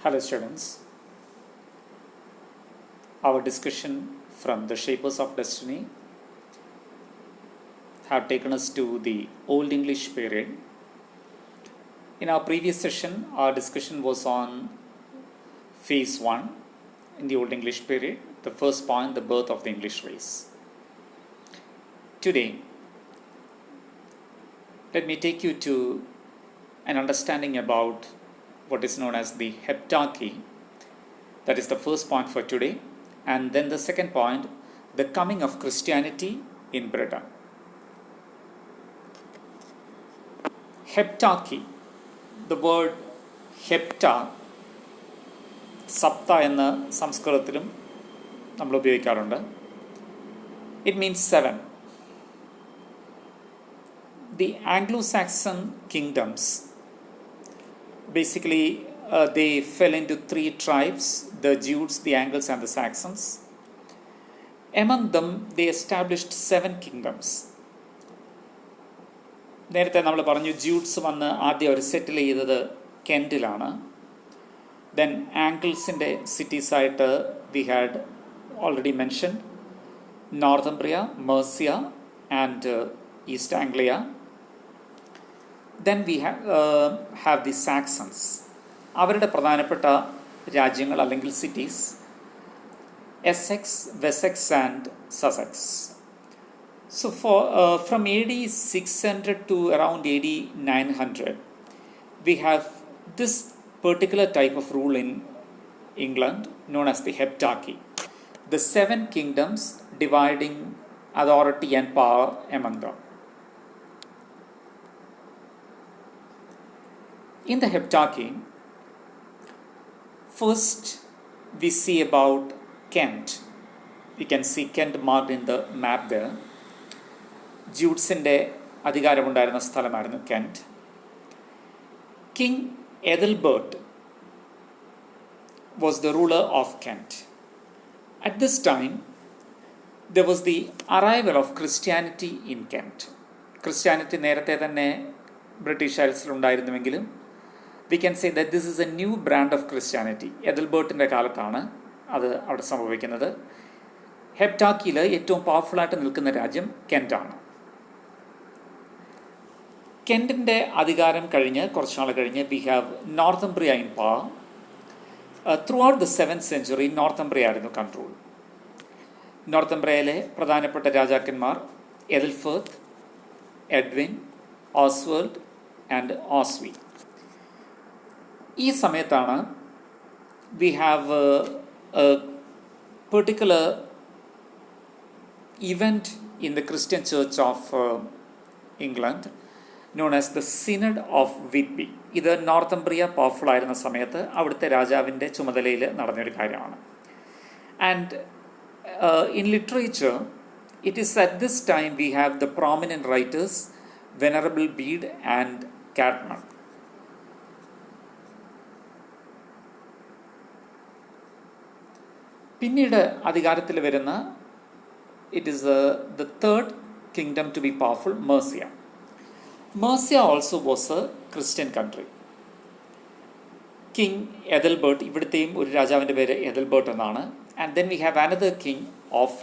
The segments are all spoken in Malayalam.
Hello students, our discussion from the Shapers of Destiny have taken us to the Old English period. In our previous session, our discussion was on phase 1 in the Old English period, the first point, the birth of the English race. Today, let me take you to an understanding about what is known as the Heptarchy. That is the first point for today. And then the second point, the coming of Christianity in Britain. Heptarchy. The word hepta, സപ്ത എന്ന സംസ്കൃതത്തിലും നമ്മൾ ഉപയോഗിക്കാറുണ്ട്. It means 7. The Anglo-Saxon kingdoms, basically they fell into 3 tribes, the Jutes, the Angles and the Saxons. Among them, they established 7 kingdoms. നേരത്തെ നമ്മൾ പറഞ്ഞു ജ്യൂട്ട്സ് വന്ന് ആദ്യം അവർ സെറ്റിൽ ചെയ്തത് കെൻറ്റിലാണ്. ദെൻ ആംഗിൾസിൻ്റെ സിറ്റീസായിട്ട് we had already mention Northumbria, Mercia and East Anglia. Then we have the Saxons. അവരുടെ പ്രധാനപ്പെട്ട രാജ്യങ്ങൾ അല്ലെങ്കിൽ cities Essex, Wessex and Sussex. So from AD 600 to around AD 900, we have this particular type of rule in England known as the Heptarchy. The 7 kingdoms dividing authority and power among them. In the Heptarchy, first we see about Kent. You can see Kent marked in the map there. ജ്യൂട്ട്സിൻ്റെ അധികാരമുണ്ടായിരുന്ന സ്ഥലമായിരുന്നു Kent. King Ethelbert was the ruler of Kent. At this time there was the arrival of Christianity in Kent. Christianity നേരത്തെ തന്നെ ബ്രിട്ടീഷ് ഐൽസിലുണ്ടായിരുന്നുവെങ്കിലും we can say that this is a new brand of Christianity. എഥൽബർട്ടിൻ്റെ കാലത്താണ് അത് അവിടെ സംഭവിക്കുന്നത്. ഹെപ്റ്റാക്കിയിൽ ഏറ്റവും പവർഫുള്ളായിട്ട് നിൽക്കുന്ന രാജ്യം കെൻറ്റാണ്. കെൻറ്റിൻ്റെ അധികാരം കഴിഞ്ഞ് കുറച്ച് നാൾ കഴിഞ്ഞ് we have നോർത്തംബ്രിയ in power. Through out the 7th century നോർത്തംബ്രിയ ആയിരുന്നു കൺട്രോൾ. നോർത്തംബ്രിയയിലെ പ്രധാനപ്പെട്ട രാജാക്കന്മാർ എഥൽഫർത്ത്, എഡ്വിൻ, ഓസ്വേൾഡ് ആൻഡ് ഓസ്വി. ഈ സമയത്താണ് V have A particular event in the Christian Church of England known as the Synod of Whitby. ഇത് നോർത്തംബ്രിയ പവർഫുൾ ആയിരുന്ന സമയത്ത് അവിടുത്തെ രാജാവിൻ്റെ ചുമതലയിൽ നടന്നൊരു കാര്യമാണ്. And in literature it is at this time we have the prominent writers Venerable Bede and Caedmon. പിന്നീട് അധികാരത്തിൽ വരുന്ന it is the third kingdom to be powerful, Mercia. Mercia also was a Christian country. King Ethelbert, ഇവിടുത്തെയും ഒരു രാജാവിൻ്റെ പേര് എഥൽബർട്ട് എന്നാണ്. And then we have another king Offa.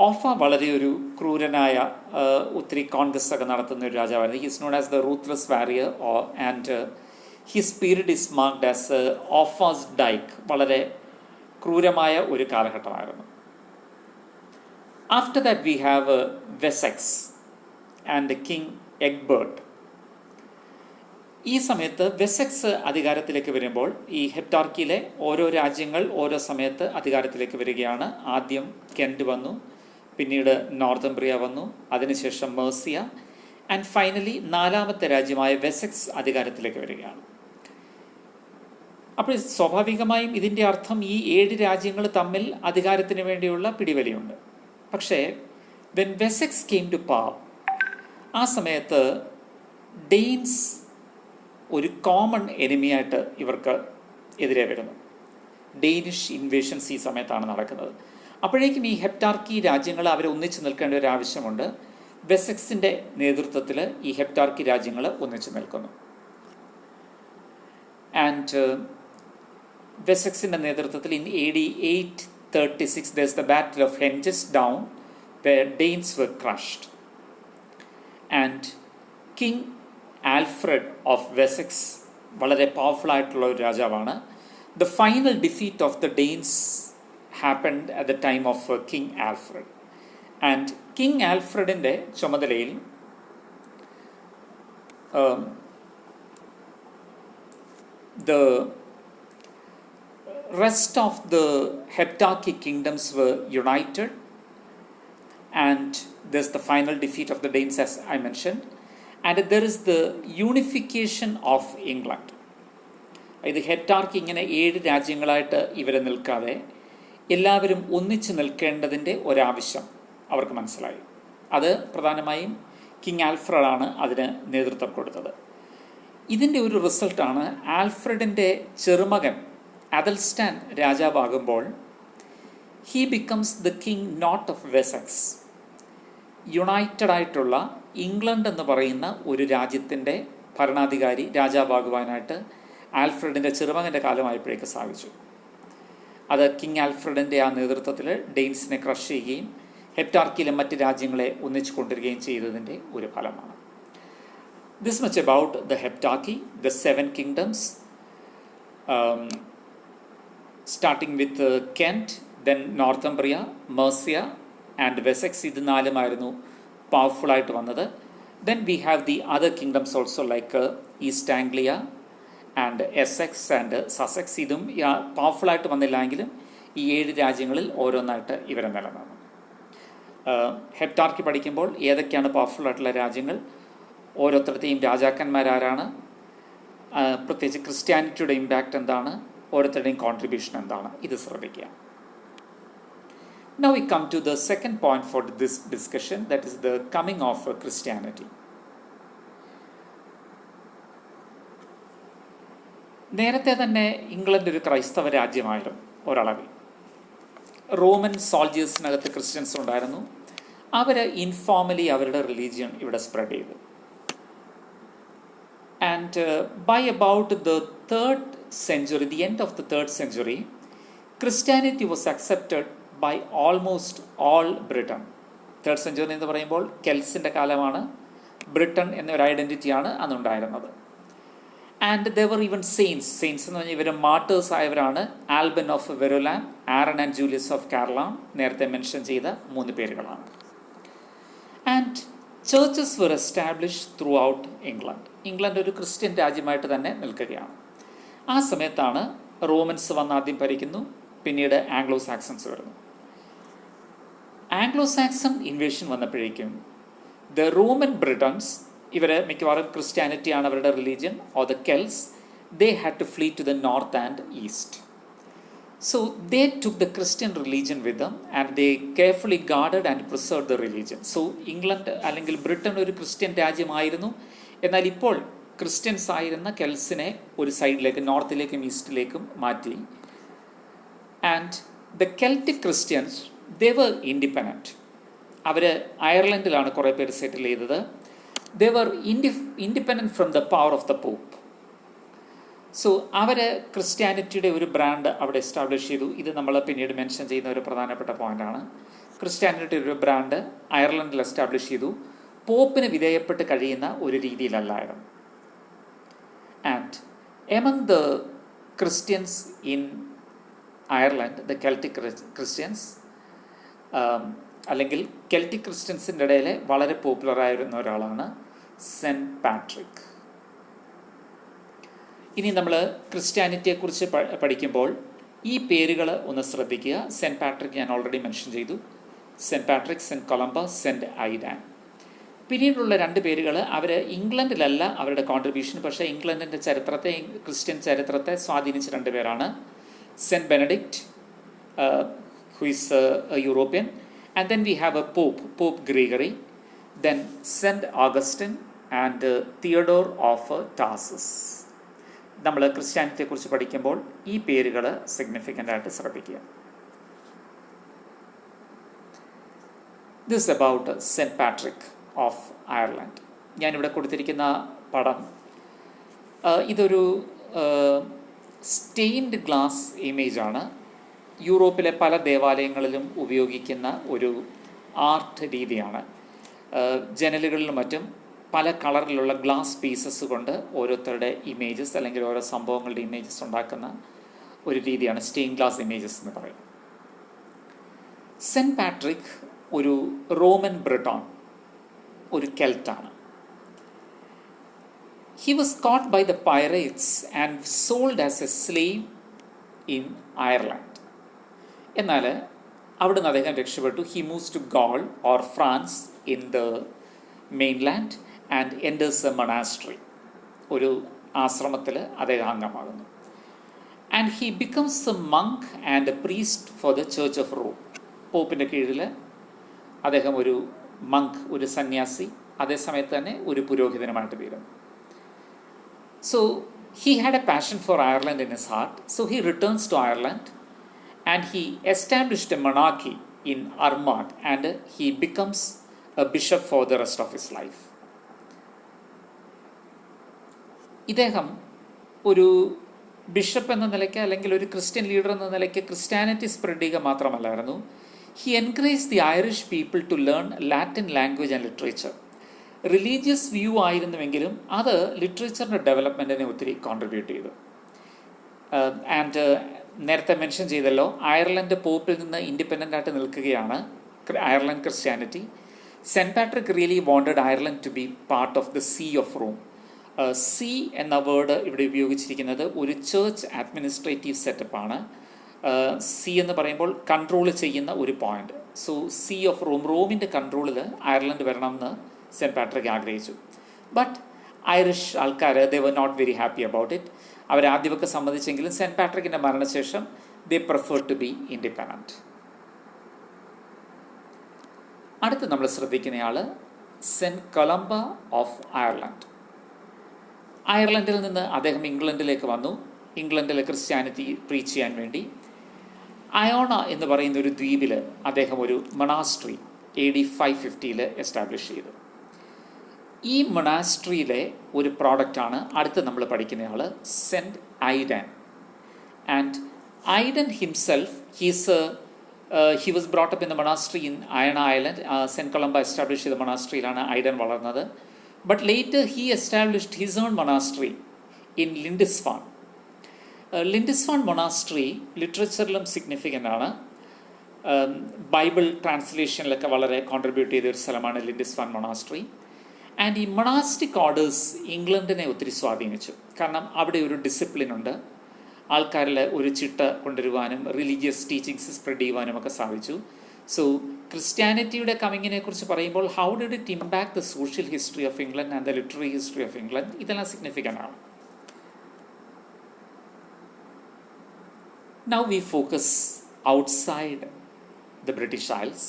Offa വളരെ ഒരു ക്രൂരനായ ഒത്തിരി കോൺഗ്രസ് ഒക്കെ നടത്തുന്ന ഒരു രാജാവായിരുന്നു. He's known as the ruthless warrior and his period is marked as Offa's Dyke. വളരെ ക്രൂരമായ ഒരു കാലഘട്ടമായിരുന്നു. After that we have Wessex and King Egbert. ഈ സമയത്ത് വെസെക്സ് അധികാരത്തിലേക്ക് വരുമ്പോൾ ഈ ഹെപ്റ്റാർക്കിയിലെ ഓരോ രാജ്യങ്ങൾ ഓരോ സമയത്ത് അധികാരത്തിലേക്ക് വരികയാണ്. ആദ്യം കെൻറ്റ് വന്നു, പിന്നീട് നോർത്തംബ്രിയ വന്നു, അതിനുശേഷം മെർസിയ ആൻഡ് ഫൈനലി 4ാമത്തെ രാജ്യമായ വെസെക്സ് അധികാരത്തിലേക്ക് വരികയാണ്. അപ്പോൾ സ്വാഭാവികമായും ഇതിൻ്റെ അർത്ഥം ഈ 7 രാജ്യങ്ങൾ തമ്മിൽ അധികാരത്തിന് വേണ്ടിയുള്ള പിടിവലിയുണ്ട്. പക്ഷേ when Wessex came to power, ആ സമയത്ത് ഡെയിൻസ് ഒരു കോമൺ എനിമിയായിട്ട് ഇവർക്ക് എതിരെ വരുന്നു. ഡെയിനിഷ് ഇൻവേഷൻസ് ഈ സമയത്താണ് നടക്കുന്നത്. അപ്പോഴേക്കും ഈ ഹെപ്റ്റാർക്കി രാജ്യങ്ങൾ അവരെ ഒന്നിച്ച് നിൽക്കേണ്ട ഒരു ആവശ്യമുണ്ട്. വെസെക്സിൻ്റെ നേതൃത്വത്തിൽ ഈ ഹെപ്റ്റാർക്കി രാജ്യങ്ങൾ ഒന്നിച്ച് നിൽക്കുന്നു. ആൻഡ് വെസെക്സിൻ്റെ നേതൃത്വത്തിൽ in AD 836 there's the Battle of Hengest Down where Danes were crushed. And King Alfred of Wessex വളരെ പവർഫുൾ ആയിട്ടുള്ള ഒരു രാജാവാണ്. The final defeat of the Danes happened at the time of King Alfred. And King Alfredൻ്റെ ചുമതലയിൽ the rest of the Heptarchy kingdoms were united, and there's the final defeat of the Danes, as I mentioned, and there is the unification of England. ഇത് ഹെപ്റ്റാർക്ക് ഇങ്ങനെ 7 രാജ്യങ്ങളായിട്ട് ഇവരെ നിൽക്കാതെ എല്ലാവരും ഒന്നിച്ച് നിൽക്കേണ്ടതിൻ്റെ ഒരാവശ്യം അവർക്ക് മനസ്സിലായി. അത് പ്രധാനമായും കിങ് ആൽഫ്രഡാണ് അതിന് നേതൃത്വം കൊടുത്തത്. ഇതിൻ്റെ ഒരു റിസൾട്ടാണ് ആൽഫ്രഡിൻ്റെ ചെറുമകൻ അദൽസ്റ്റാൻ രാജാവാകുമ്പോൾ he becomes the king not of Wessex. United ആയിട്ടുള്ള ഇംഗ്ലണ്ട് എന്ന് പറയുന്ന ഒരു രാജ്യത്തിൻ്റെ ഭരണാധികാരി രാജാവാകുവാനായിട്ട് ആൽഫ്രഡിൻ്റെ ചെറുമകൻ്റെ കാലമായപ്പോഴേക്ക് സാധിച്ചു. അത് കിങ് ആൽഫ്രഡിൻ്റെ ആ നേതൃത്വത്തിൽ ഡെയിൻസിനെ ക്രഷ് ചെയ്യുകയും ഹെപ്റ്റാർക്കിയിലെ മറ്റ് രാജ്യങ്ങളെ ഒന്നിച്ചു കൊണ്ടുവരികയും ചെയ്തതിൻ്റെ ഒരു ഫലമാണ്. This much about the Heptarchy, the 7 kingdoms, starting with Kent, then Northumbria, Mercia and Wessex. ഇത് 4 പവർഫുള്ളായിട്ട് വന്നത്. Then we have the other kingdoms also like East Anglia and Essex and Sussex. ഇതും പവർഫുള്ളായിട്ട് വന്നില്ലെങ്കിലും ഈ 7 രാജ്യങ്ങളിൽ ഓരോന്നായിട്ട് ഇവരെ നിലനിന്നു. ഹെപ്റ്റാർക്കി പഠിക്കുമ്പോൾ ഏതൊക്കെയാണ് പവർഫുള്ളായിട്ടുള്ള രാജ്യങ്ങൾ, ഓരോരുത്തരുടെയും രാജാക്കന്മാരാരാണ്, പ്രത്യേകിച്ച് ക്രിസ്ത്യാനിറ്റിയുടെ ഇമ്പാക്റ്റ് എന്താണ്, ഓരോരുത്തരുടെയും കോൺട്രിബ്യൂഷൻ എന്താണ്, ഇത് ശ്രദ്ധിക്കുക. Now we come to the second point for this discussion, that is the coming of Christianity. നേരത്തെ തന്നെ ഇംഗ്ലണ്ട് ഒരു ക്രൈസ്തവ രാജ്യമായിരുന്നു ഒരളവിൽ. റോമൻ സോൾജേഴ്സിനകത്ത് ക്രിസ്ത്യൻസ് ഉണ്ടായിരുന്നു. അവർ ഇൻഫോർമലി അവരുടെ റിലീജിയൻ ഇവിടെ സ്പ്രെഡ് ചെയ്തു. And by about the 3rd century, the end of the 3rd century, Christianity was accepted by almost all Britain. 3rd century എന്ന് പറയുമ്പോൾ കെൽസിൻ്റെ കാലമാണ്. ബ്രിട്ടൻ എന്നൊരു ഐഡൻറ്റിറ്റിയാണ് അന്നുണ്ടായിരുന്നത്. And there were even saints എന്ന് പറഞ്ഞാൽ ഇവർ മാർട്ടേഴ്സ് ആയവരാണ്. Alban of Verulam, Aaron and Julius of Caerleon, നേരത്തെ മെൻഷൻ ചെയ്ത 3 പേരുകളാണ്. And churches were established throughout England. England ഒരു ക്രിസ്ത്യൻ രാജ്യമായിട്ട് തന്നെ നിൽക്കുകയാണ്. ആ സമയത്താണ് റോമൻസ് വന്ന് ആദ്യം ഭരിക്കുന്നു, പിന്നീട് ആംഗ്ലോ സാക്സൺസ് വരുന്നു. ആംഗ്ലോ സാക്സൺ ഇൻവേഷൻ വന്നപ്പോഴേക്കും ദ റോമൻ ബ്രിട്ടൻസ്, ഇവരെ മിക്കവാറും ക്രിസ്ത്യാനിറ്റിയാണ് അവരുടെ religion, or the Celts, they had to flea to the north and east. So they took the Christian religion with them and they carefully guarded and preserved the religion. So England അല്ലെങ്കിൽ ബ്രിട്ടൻ ഒരു ക്രിസ്ത്യൻ രാജ്യമായിരുന്നു. എന്നാൽ ഇപ്പോൾ ക്രിസ്ത്യൻസ് ആയിരുന്ന കെൽസിനെ ഒരു സൈഡിലേക്ക്, നോർത്തിലേക്കും ഈസ്റ്റിലേക്കും മാറ്റി. And the Celtic Christians they were independent. അവർ അയർലൻഡിലാണ് കുറേ പേര് സെറ്റിൽ ചെയ്തത്. They were independent from the power of the pope. So അവർ ക്രിസ്ത്യാനിറ്റിയുടെ ഒരു ബ്രാൻഡ് അവിടെ എസ്റ്റാബ്ലിഷ് ചെയ്തു. ഇത് നമ്മൾ പിന്നീട് മെൻഷൻ ചെയ്യുന്ന ഒരു പ്രധാനപ്പെട്ട പോയിൻ്റാണ്. ക്രിസ്ത്യാനിറ്റിയുടെ ഒരു ബ്രാൻഡ് അയർലൻഡിൽ എസ്റ്റാബ്ലിഷ് ചെയ്തു. പോപ്പിന് വിധേയപ്പെട്ട് കഴിയുന്ന ഒരു രീതിയിലല്ലായിരുന്നു. And among the Christians in Ireland, the Celtic Christians അല്ലെങ്കിൽ കെൽറ്റിക് ക്രിസ്ത്യൻസിൻ്റെ ഇടയിൽ വളരെ പോപ്പുലറായിരുന്ന ഒരാളാണ് സെൻറ്റ് പാട്രിക്. ഇനി നമ്മൾ ക്രിസ്ത്യാനിറ്റിയെക്കുറിച്ച് പഠിക്കുമ്പോൾ ഈ പേരുകൾ ഒന്ന് ശ്രദ്ധിക്കുക. സെൻറ്റ് പാട്രിക് ഞാൻ ഓൾറെഡി മെൻഷൻ ചെയ്തു. Saint Patrick, Saint Columbus, Saint Aidan. പിന്നീടുള്ള 2 പേരുകൾ അവർ ഇംഗ്ലണ്ടിലല്ല അവരുടെ കോൺട്രിബ്യൂഷൻ, പക്ഷേ ഇംഗ്ലണ്ടിൻ്റെ ചരിത്രത്തെ, ക്രിസ്ത്യൻ ചരിത്രത്തെ സ്വാധീനിച്ച 2 പേരാണ്. Saint Benedict, who is European, and then we have a pope Gregory, then Saint Augustine and Theodore of Tarsus. നമ്മൾ ക്രിസ്ത്യാനിറ്റിയെക്കുറിച്ച് പഠിക്കുമ്പോൾ ഈ പേരുകൾ സിഗ്നിഫിക്കൻ്റ് ആയിട്ട് ശ്രദ്ധിക്കുക. This about Saint Patrick of Ireland. ഞാനിവിടെ കൊടുത്തിരിക്കുന്ന പടം ഇതൊരു സ്റ്റെയിൻഡ് ഗ്ലാസ് ഇമേജാണ് യൂറോപ്പിലെ പല ദേവാലയങ്ങളിലും ഉപയോഗിക്കുന്ന ഒരു ആർട്ട് രീതിയാണ്. ജനലുകളിലും മറ്റും പല കളറിലുള്ള ഗ്ലാസ് പീസസ് കൊണ്ട് ഓരോരുത്തരുടെ ഇമേജസ് അല്ലെങ്കിൽ ഓരോ സംഭവങ്ങളുടെ ഇമേജസ് ഉണ്ടാക്കുന്ന ഒരു രീതിയാണ് സ്റ്റെയിൻ ഗ്ലാസ് ഇമേജസ് എന്ന് പറയും. സെൻറ്റ് പാട്രിക് ഒരു റോമൻ ബ്രിട്ടോൺ, ഒരു കെൽറ്റാണ്. He was caught by the pirates and sold as a slave in Ireland. എന്നാൽ അവിടുന്ന് അദ്ദേഹം രക്ഷപ്പെട്ടു. He moves to Gaul or France in the mainland and enters a monastery. ഒരു ആശ്രമത്തിൽ അദ്ദേഹം അംഗമാകുന്നു. And he becomes a monk and a priest for the Church of Rome. പോപ്പിൻ്റെ കീഴിൽ അദ്ദേഹം ഒരു മങ്ക്, ഒരു സന്യാസി, അതേസമയത്ത് തന്നെ ഒരു പുരോഹിതനുമായിട്ട് തീരുന്നു. So he had a passion for Ireland in his heart. So he returns to Ireland and he established a monarchy in Armagh and he becomes a bishop for the rest of his life. ഇദ്ദേഹം ഒരു ബിഷപ്പ് എന്ന നിലയ്ക്ക് അല്ലെങ്കിൽ ഒരു ക്രിസ്ത്യൻ ലീഡർ എന്ന നിലയ്ക്ക് ക്രിസ്ത്യാനിറ്റി സ്പ്രെഡ് ചെയ്യുക മാത്രമല്ലായിരുന്നു. He encourage the Irish people to learn Latin language and literature. Religious view ആയിരുന്നുവെങ്കിലും അത് ലിറ്ററേച്ചറിൻ്റെ ഡെവലപ്മെൻറ്റിനെ ഒത്തിരി കോൺട്രിബ്യൂട്ട് ചെയ്തു. ആൻഡ് നേരത്തെ മെൻഷൻ ചെയ്തല്ലോ, അയർലൻഡ് പോപ്പിൽ നിന്ന് ഇൻഡിപെൻഡൻ്റ് ആയിട്ട് നിൽക്കുകയാണ് Ireland Christianity. Saint Patrick really wanted Ireland to be part of the see of Rome. See എന്ന വേർഡ് ഇവിടെ ഉപയോഗിച്ചിരിക്കുന്നത് ഒരു ചേർച്ച് അഡ്മിനിസ്ട്രേറ്റീവ് സെറ്റപ്പാണ്. സി എന്ന് പറയുമ്പോൾ കൺട്രോൾ ചെയ്യുന്ന ഒരു point. So see of Rome, റോമിൻ്റെ കൺട്രോളിൽ അയർലൻഡ് വരണമെന്ന് സെൻറ്റ് പാട്രിക് ആഗ്രഹിച്ചു. ബട്ട് ഐറിഷ് ആൾക്കാർ they were not very happy about it. അവരാദ്യമൊക്കെ സമ്മതിച്ചെങ്കിലും സെൻറ്റ് പാട്രിക്കിൻ്റെ മരണശേഷം they prefer to be independent. അടുത്ത് നമ്മൾ ശ്രദ്ധിക്കുന്നയാൾ സെൻറ്റ് കൊളംബ ഓഫ് അയർലൻഡ്. അയർലൻഡിൽ നിന്ന് അദ്ദേഹം ഇംഗ്ലണ്ടിലേക്ക് വന്നു, ഇംഗ്ലണ്ടിൽ ക്രിസ്ത്യാനിറ്റി പ്രീച്ച് ചെയ്യാൻ വേണ്ടി. അയോണ എന്ന് പറയുന്ന ഒരു ദ്വീപിൽ അദ്ദേഹം ഒരു മൊണാസ്ട്രി AD 550 എസ്റ്റാബ്ലിഷ് ചെയ്തു. ഈ മൊണാസ്ട്രിയിലെ ഒരു പ്രോഡക്റ്റാണ് അടുത്ത് നമ്മൾ പഠിക്കുന്നയാൾ Saint Aidan. And Aidan himself he was brought up in the monastery in Iona Island. Saint Columba establish ചെയ്ത മൊണാസ്ട്രിയിലാണ് ഐഡൻ വളർന്നത്. But later he established his own monastery in Lindisfarne. Lindisfarne monastery ലിറ്ററേച്ചറിലും സിഗ്നിഫിക്കൻ്റ് ആണ്. ബൈബിൾ ട്രാൻസ്ലേഷനിലൊക്കെ വളരെ കോൺട്രിബ്യൂട്ട് ചെയ്ത ഒരു സ്ഥലമാണ് ലിൻഡിസ്ഫാൻ മൊണാസ്ട്രി. ആൻഡ് ഈ മൊണാസ്റ്റിക് ഓർഡേഴ്സ് ഇംഗ്ലണ്ടിനെ ഒത്തിരി സ്വാധീനിച്ചു. കാരണം അവിടെ ഒരു ഡിസിപ്ലിൻ ഉണ്ട്, ആൾക്കാരിൽ ഒരു ചിട്ട കൊണ്ടുവരുവാനും റിലീജിയസ് ടീച്ചിങ്സ് സ്പ്രെഡ് ചെയ്യുവാനും ഒക്കെ സാധിച്ചു. സോ ക്രിസ്ത്യാനിറ്റിയുടെ കമ്മിങ്ങിനെ കുറിച്ച് പറയുമ്പോൾ how did it impact the social history of England and the literary history of England, ഇതെല്ലാം സിഗ്നിഫിക്കൻ്റ് ആണ്. Now we focus outside the British Isles.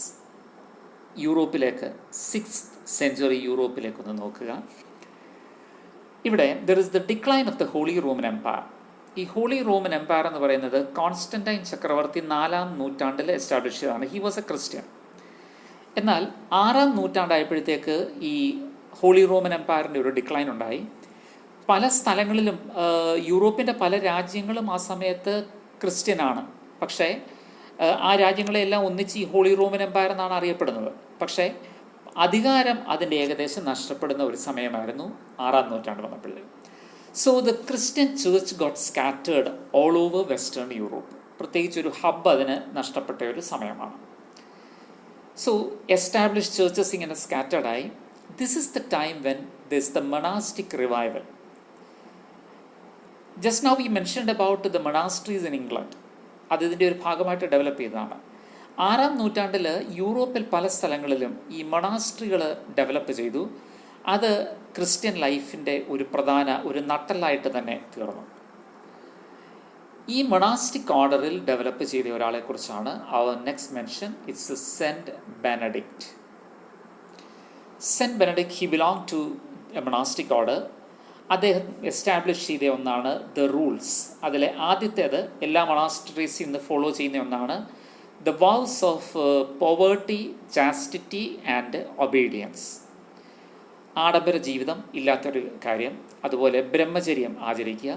യൂറോപ്പിലേക്ക് 6th century യൂറോപ്പിലേക്കൊന്ന് നോക്കുക. ഇവിടെ there is the decline of the Holy Roman Empire. ഈ ഹോളി റോമൻ എംപയർ എന്ന് പറയുന്നത് കോൺസ്റ്റന്റൈൻ ചക്രവർത്തി 4ാം നൂറ്റാണ്ടിൽ എസ്റ്റാബ്ലിഷ് ചെയ്തതാണ്. He was a Christian. എന്നാൽ 6ാം നൂറ്റാണ്ടായപ്പോഴത്തേക്ക് ഈ ഹോളി റോമൻ എംപയറിൻ്റെ ഒരു ഡിക്ലൈൻ ഉണ്ടായി. പല സ്ഥലങ്ങളിലും യൂറോപ്പിൻ്റെ പല രാജ്യങ്ങളും ആ സമയത്ത് ക്രിസ്ത്യനാണ്. പക്ഷേ ആ രാജ്യങ്ങളെല്ലാം ഒന്നിച്ച് ഈ ഹോളി റോമൻ എംപയർ എന്നാണ് അറിയപ്പെടുന്നത്. പക്ഷേ അധികാരം അതിൻ്റെ ഏകദേശം നഷ്ടപ്പെടുന്ന ഒരു സമയമായിരുന്നു 6ാം നൂറ്റാണ്ട് വന്നപ്പോഴേ. So the Christian church got scattered all over western Europe. പ്രത്യേകിച്ച് ഒരു ഹബ്ബ് അതിന് നഷ്ടപ്പെട്ട ഒരു സമയമാണ്. സോ എസ്റ്റാബ്ലിഷ് ചേർച്ചസ് ഇങ്ങനെ സ്കാറ്റേർഡായി. This is the time when this the monastic revival. Just now we mentioned about the monasteries in England. അത് ഇതിൻ്റെ ഒരു ഭാഗമായിട്ട് ഡെവലപ്പ് ചെയ്തതാണ്. 6ാം നൂറ്റാണ്ടിൽ യൂറോപ്പിൽ പല സ്ഥലങ്ങളിലും ഈ മൊണാസ്ട്രികൾ ഡെവലപ്പ് ചെയ്തു. അത് ക്രിസ്ത്യൻ ലൈഫിൻ്റെ ഒരു പ്രധാന ഒരു നട്ടലായിട്ട് തന്നെ തീർന്നു. ഈ മൊണാസ്റ്റിക് ഓർഡറിൽ ഡെവലപ്പ് ചെയ്ത ഒരാളെക്കുറിച്ചാണ് അവർ next mention. It's Saint Benedict. Saint Benedict he belong to a monastic order. അദ്ദേഹം എസ്റ്റാബ്ലിഷ് ചെയ്ത ഒന്നാണ് ദ റൂൾസ്. അതിലെ ആദ്യത്തേത് എല്ലാ മൊണാസ്ട്രീസിൽ നിന്ന് ഫോളോ ചെയ്യുന്ന ഒന്നാണ് the വൗസ് of poverty, chastity and obedience. ആഡംബര ജീവിതം ഇല്ലാത്തൊരു കാര്യം, അതുപോലെ ബ്രഹ്മചര്യം ആചരിക്കുക,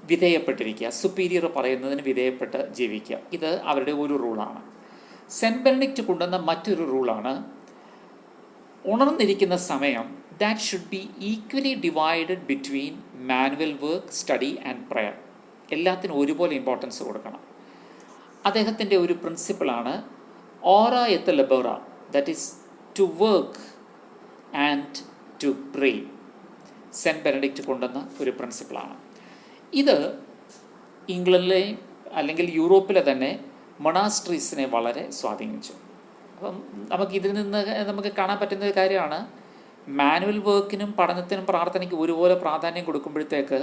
വിധേയപ്പെട്ടിരിക്കുക, സുപ്പീരിയർ പറയുന്നതിന് വിധേയപ്പെട്ട് ജീവിക്കുക. ഇത് അവരുടെ ഒരു റൂളാണ്. സെൻറ്റ് ബെനഡിക്റ്റ് കൊണ്ടുവന്ന മറ്റൊരു റൂളാണ്, ഉണർന്നിരിക്കുന്ന സമയം that should be equally divided between manual work, study and prayer. എല്ലാത്തിനും ഒരുപോലെ ഇമ്പോർട്ടൻസ് കൊടുക്കണം. അദ്ദേഹത്തിൻ്റെ ഒരു പ്രിൻസിപ്പിളാണ് ora et labora, that is to work and to pray. Saint Benedict കൊണ്ടുവന്ന ഒരു പ്രിൻസിപ്പിളാണ് ഇത്. ഇംഗ്ലണ്ടിലെ അല്ലെങ്കിൽ യൂറോപ്പിലെ തന്നെ മൊണാസ്ട്രീസിനെ വളരെ സ്വാധീനിച്ചു. അപ്പം നമുക്കിതിൽ നിന്ന് നമുക്ക് കാണാൻ പറ്റുന്ന ഒരു കാര്യമാണ്, മാനുവൽ വർക്കിനും പഠനത്തിനും പ്രാർത്ഥനയ്ക്കും ഒരുപോലെ പ്രാധാന്യം കൊടുക്കുമ്പോഴത്തേക്ക്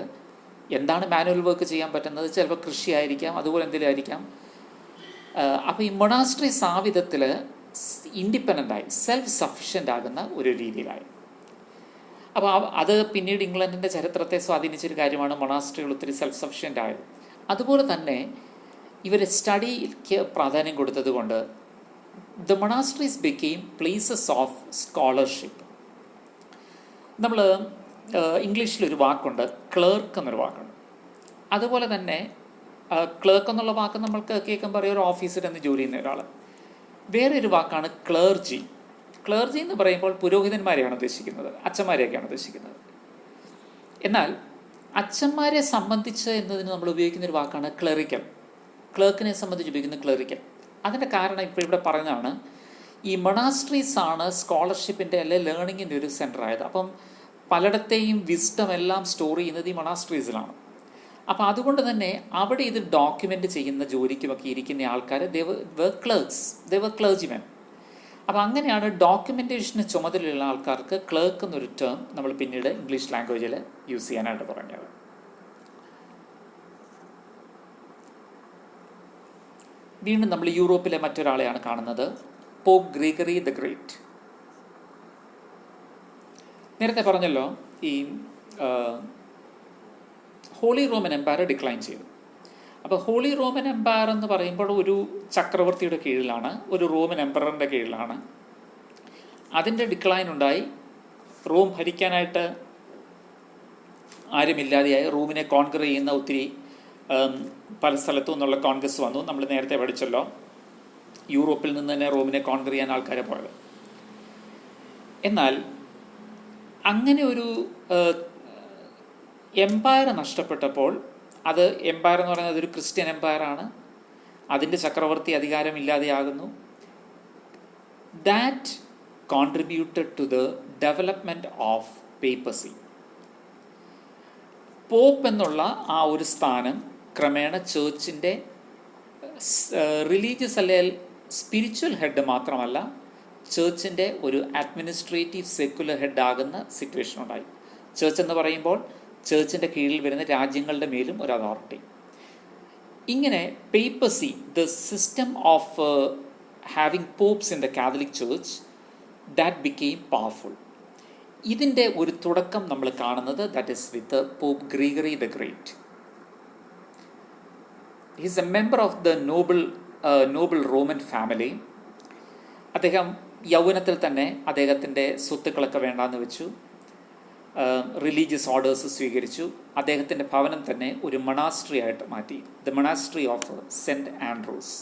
എന്താണ് മാനുവൽ വർക്ക് ചെയ്യാൻ പറ്റുന്നത്? ചിലപ്പോൾ കൃഷി ആയിരിക്കാം, അതുപോലെ എന്തെങ്കിലും ആയിരിക്കാം. അപ്പോൾ ഈ മൊണാസ്ട്രീസ് ആ വിധത്തിൽ ഇൻഡിപെൻഡൻ്റായി സെൽഫ് സഫിഷ്യൻ്റ് ആകുന്ന ഒരു രീതിയിലായി. അപ്പോൾ അത് പിന്നീട് ഇംഗ്ലണ്ടിൻ്റെ ചരിത്രത്തെ സ്വാധീനിച്ചൊരു കാര്യമാണ്, മൊണാസ്ട്രികൾ ഒത്തിരി സെൽഫ് സഫിഷ്യൻ്റ് ആയത്. അതുപോലെ തന്നെ ഇവർ സ്റ്റഡിക്ക് പ്രാധാന്യം കൊടുത്തതുകൊണ്ട് the monasteries became places of scholarship. നമ്മൾ ഇംഗ്ലീഷിലൊരു വാക്കുണ്ട്, ക്ലർക്ക് എന്നൊരു വാക്കുണ്ട്. അതുപോലെ തന്നെ ക്ലർക്ക് എന്നുള്ള വാക്ക് നമ്മൾക്ക് കേൾക്കുമ്പോൾ പറയും ഒരു ഓഫീസിൽ നിന്ന് ജോലി ചെയ്യുന്ന ഒരാൾ. വേറെ ഒരു വാക്കാണ് ക്ലർജി. ക്ലർജി എന്ന് പറയുമ്പോൾ പുരോഹിതന്മാരെയാണ് ഉദ്ദേശിക്കുന്നത്, അച്ഛന്മാരെയൊക്കെയാണ് ഉദ്ദേശിക്കുന്നത്. എന്നാൽ അച്ഛന്മാരെ സംബന്ധിച്ച് എന്നതിന് നമ്മൾ ഉപയോഗിക്കുന്ന ഒരു വാക്കാണ് ക്ലറിക്കൽ. ക്ലർക്കിനെ സംബന്ധിച്ച് ഉപയോഗിക്കുന്ന ക്ലറിക്കൽ. അതിൻ്റെ കാരണം ഇപ്പോൾ ഇവിടെ പറഞ്ഞതാണ്, ഈ മൊണാസ്ട്രീസ് ആണ് സ്കോളർഷിപ്പിൻ്റെ അല്ലെ ലേണിങ്ങിൻ്റെ ഒരു സെൻറ്റർ ആയത്. അപ്പം പലയിടത്തെയും വിസ്ഡം എല്ലാം സ്റ്റോർ ചെയ്യുന്നത് ഈ മൊണാസ്ട്രീസിലാണ്. അപ്പോൾ അതുകൊണ്ട് തന്നെ അവിടെ ഇത് ഡോക്യുമെൻ്റ് ചെയ്യുന്ന ജോലിക്കുമൊക്കെ ഇരിക്കുന്ന ആൾക്കാർ ക്ലർജിമെൻ. അപ്പോൾ അങ്ങനെയാണ് ഡോക്യുമെൻറ്റേഷന് ചുമതലയുള്ള ആൾക്കാർക്ക് ക്ലർക്ക് എന്നൊരു ടേം നമ്മൾ പിന്നീട് ഇംഗ്ലീഷ് ലാംഗ്വേജിൽ യൂസ് ചെയ്യാനായിട്ട് പറഞ്ഞത്. വീണ്ടും നമ്മൾ യൂറോപ്പിലെ മറ്റൊരാളെയാണ് കാണുന്നത്, പോപ്പ് ഗ്രിഗറി ദ ഗ്രേറ്റ്. നേരത്തെ പറഞ്ഞല്ലോ ഈ ഹോളി റോമൻ എംപയർ ഡിക്ലൈൻ ചെയ്തു. അപ്പോൾ ഹോളി റോമൻ എംപയർ എന്ന് പറയുമ്പോൾ ഒരു ചക്രവർത്തിയുടെ കീഴിലാണ്, ഒരു റോമൻ എംപററിൻ്റെ കീഴിലാണ്. അതിൻ്റെ ഡിക്ലൈൻ ഉണ്ടായി. റോം ഭരിക്കാനായിട്ട് ആരുമില്ലാതെയായി. റോമിനെ കോൺകർ ചെയ്യുന്ന ഒത്തിരി പല സ്ഥലത്തു നിന്നുള്ള കോൺഗ്രസ് വന്നു. നമ്മൾ നേരത്തെ പഠിച്ചല്ലോ, യൂറോപ്പിൽ നിന്ന് തന്നെ റോമിനെ കോൺകർ ചെയ്യാൻ ആൾക്കാരെ പോയത്. എന്നാൽ അങ്ങനെ ഒരു എംപയർ നഷ്ടപ്പെട്ടപ്പോൾ, അത് എംപയർ എന്ന് പറയുന്നത് ഒരു ക്രിസ്ത്യൻ എംപയറാണ്, അതിൻ്റെ ചക്രവർത്തി അധികാരമില്ലാതെയാകുന്നു. That contributed to the development of papacy. Pope എന്നുള്ള ആ ഒരു സ്ഥാനം ക്രമേണ ചേർച്ചിൻ്റെ റിലീജിയസ് അല്ലെങ്കിൽ സ്പിരിച്വൽ ഹെഡ് മാത്രമല്ല, ചേർച്ചിൻ്റെ ഒരു അഡ്മിനിസ്ട്രേറ്റീവ് സെക്യുലർ ഹെഡ് ആകുന്ന സിറ്റുവേഷൻ ഉണ്ടായി. ചേർച്ച് എന്ന് പറയുമ്പോൾ ചേർച്ചിൻ്റെ കീഴിൽ വരുന്ന രാജ്യങ്ങളുടെ മേലും ഒരു അതോറിറ്റി. ഇങ്ങനെ papacy, the system of having popes in the Catholic church, that became powerful. ഇതിൻ്റെ ഒരു തുടക്കം നമ്മൾ കാണുന്നത് that is with Pope Gregory the Great. He is a member of the noble Roman family. അദ്ദേഹം യൗവനത്തിൽ തന്നെ അദ്ദേഹത്തിൻ്റെ സ്വത്തുക്കളൊക്കെ വേണ്ടാന്ന് വെച്ചു, റിലീജിയസ് ഓർഡേഴ്സ് സ്വീകരിച്ചു. അദ്ദേഹത്തിൻ്റെ ഭവനം തന്നെ ഒരു മൊണാസ്ട്രി ആയിട്ട് മാറ്റി, the monastery of Saint Andrews.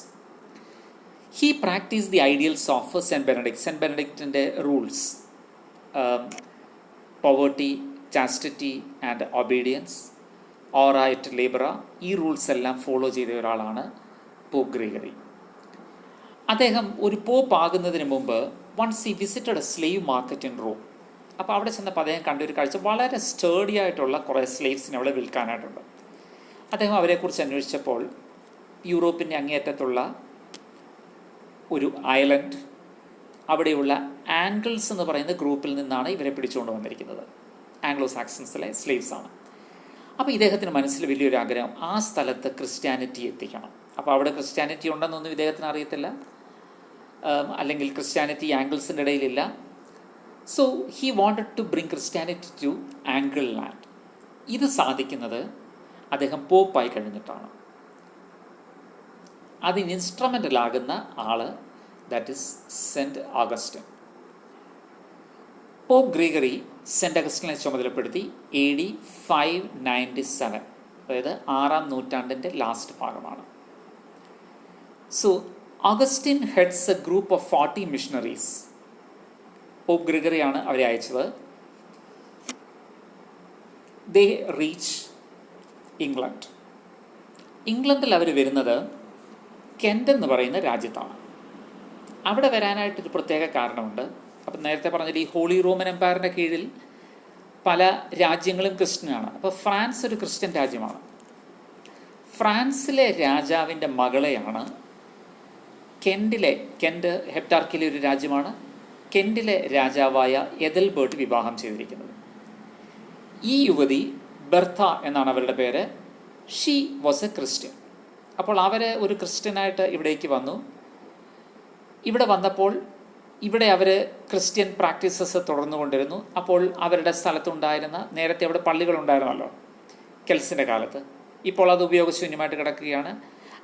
He practice the ideals of Saint Benedict. Saint ബെനഡിക്റ്റിൻ്റെ rules, poverty, chastity and obedience, ഓറ എറ്റ് ലേബറ, ഈ റൂൾസ് എല്ലാം ഫോളോ ചെയ്ത ഒരാളാണ് പോപ്പ് ഗ്രിഗറി. അദ്ദേഹം ഒരു പോപ്പ് ആകുന്നതിന് മുമ്പ് once he visited a slave market in Rome. അപ്പോൾ അവിടെ ചെന്നപ്പോൾ അദ്ദേഹം കണ്ടൊരു കാഴ്ച, വളരെ സ്റ്റേഡി ആയിട്ടുള്ള കുറേ സ്ലേവ്സിനെ അവിടെ വിൽക്കാനായിട്ടുണ്ട്. അദ്ദേഹം അവരെക്കുറിച്ച് അന്വേഷിച്ചപ്പോൾ യൂറോപ്പിൻ്റെ അങ്ങേയറ്റത്തുള്ള ഒരു ഐലൻഡ്, അവിടെയുള്ള ആംഗിൾസ് എന്ന് പറയുന്ന ഗ്രൂപ്പിൽ നിന്നാണ് ഇവരെ പിടിച്ചുകൊണ്ട് വന്നിരിക്കുന്നത്. ആംഗ്ലോ സാക്സൺസിലെ സ്ലേവ്സാണ്. അപ്പോൾ ഇദ്ദേഹത്തിന് മനസ്സിൽ വലിയൊരു ആഗ്രഹം, ആ സ്ഥലത്ത് ക്രിസ്ത്യാനിറ്റി എത്തിക്കണം. അപ്പോൾ അവിടെ ക്രിസ്ത്യാനിറ്റി ഉണ്ടെന്നൊന്നും ഇദ്ദേഹത്തിന് അറിയത്തില്ല, അല്ലെങ്കിൽ ക്രിസ്ത്യാനിറ്റി ആംഗിൾസിൻ്റെ ഇടയിലില്ല. So he wanted to bring Christianity to Angle land. ഇത് സാധിക്കുന്നത് അദ്ദേഹം പോപ്പായി കഴിഞ്ഞിട്ടാണ്. അതിന് ഇൻസ്ട്രുമെൻ്റലാകുന്ന ആള് that is Saint Augustine. Pope Gregory Saint അഗസ്റ്റിനെ ചുമതലപ്പെടുത്തി AD 597. അതായത് 6-ാം നൂറ്റാണ്ടിൻ്റെ ലാസ്റ്റ് ഭാഗമാണ്. So Augustine heads a group of 40 missionaries. Pope ഗ്രിഗറിയാണ് അവരെ അയച്ചത്. They reach England. ഇംഗ്ലണ്ടിൽ അവർ വരുന്നത് കെൻ്റ് എന്ന് പറയുന്ന രാജ്യത്താണ്. അവിടെ വരാനായിട്ടൊരു പ്രത്യേക കാരണമുണ്ട്. അപ്പം നേരത്തെ പറഞ്ഞാൽ ഈ ഹോളി റോമൻ എംപയറിൻ്റെ കീഴിൽ പല രാജ്യങ്ങളും ക്രിസ്ത്യനാണ്. അപ്പോൾ ഫ്രാൻസ് ഒരു ക്രിസ്ത്യൻ രാജ്യമാണ്. ഫ്രാൻസിലെ രാജാവിൻ്റെ മകളെയാണ് കെൻ്റ് ഹെപ്റ്റാർക്കിലെ ഒരു രാജ്യമാണ്, കെൻ്റിലെ രാജാവായ എഥൽബർട്ട് വിവാഹം ചെയ്തിരിക്കുന്നത്. ഈ യുവതി ബെർത്ത എന്നാണ് അവരുടെ പേര്. She was a Christian. അപ്പോൾ അവർ ഒരു ക്രിസ്ത്യനായിട്ട് ഇവിടേക്ക് വന്നു. ഇവിടെ വന്നപ്പോൾ ഇവിടെ അവർ ക്രിസ്ത്യൻ പ്രാക്ടീസസ് തുടർന്നു കൊണ്ടിരുന്നു. അപ്പോൾ അവരുടെ സ്ഥലത്തുണ്ടായിരുന്ന, നേരത്തെ അവിടെ പള്ളികളുണ്ടായിരുന്നല്ലോ കെൽസിൻ്റെ കാലത്ത്, ഇപ്പോൾ അത് ഉപയോഗശൂന്യമായിട്ട് കിടക്കുകയാണ്.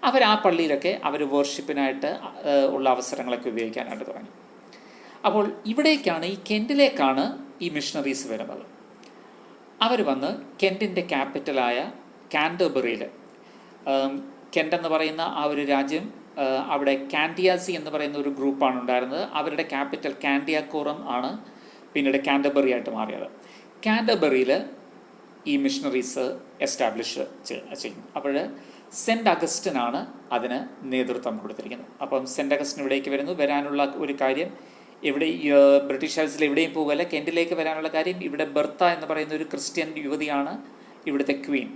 അവർ ആ പള്ളിയിലൊക്കെ അവർ വേർഷിപ്പിനായിട്ട് ഉള്ള അവസരങ്ങളൊക്കെ ഉപയോഗിക്കാനായിട്ട് തുടങ്ങി. അപ്പോൾ ഇവിടേക്കാണ്, ഈ കെൻറ്റിലേക്കാണ് ഈ മിഷണറീസ് വരുന്നത്. അവർ വന്ന് കെൻറ്റിൻ്റെ ക്യാപിറ്റലായ കാൻറ്റർബറിയിൽ, കെൻ്റ് എന്ന് പറയുന്ന ആ ഒരു രാജ്യം, അവിടെ കാൻഡിയാസി എന്ന് പറയുന്ന ഒരു ഗ്രൂപ്പാണ് ഉണ്ടായിരുന്നത്. അവരുടെ ക്യാപിറ്റൽ കാൻഡിയാക്കോറം ആണ് പിന്നീട് കാൻറ്റർബറി ആയിട്ട് മാറിയത്. കാൻറ്റർബറിയിൽ ഈ മിഷണറീസ് എസ്റ്റാബ്ലിഷ് ചെയ്യും. അപ്പോൾ സെൻറ്റ് അഗസ്റ്റിനാണ് അതിന് നേതൃത്വം കൊടുത്തിരിക്കുന്നത്. അപ്പം സെൻറ്റ് അഗസ്റ്റിൻ ഇവിടേക്ക് വരുന്നു. വരാനുള്ള ഒരു കാര്യം, ഇവിടെ ബ്രിട്ടീഷ് ഹൗസിൽ എവിടെയും പോകുകയല്ല, കെൻറ്റിലേക്ക് വരാനുള്ള കാര്യം, ഇവിടെ ബെർത്ത എന്ന് പറയുന്ന ഒരു ക്രിസ്ത്യൻ യുവതിയാണ് ഇവിടുത്തെ ക്വീൻ.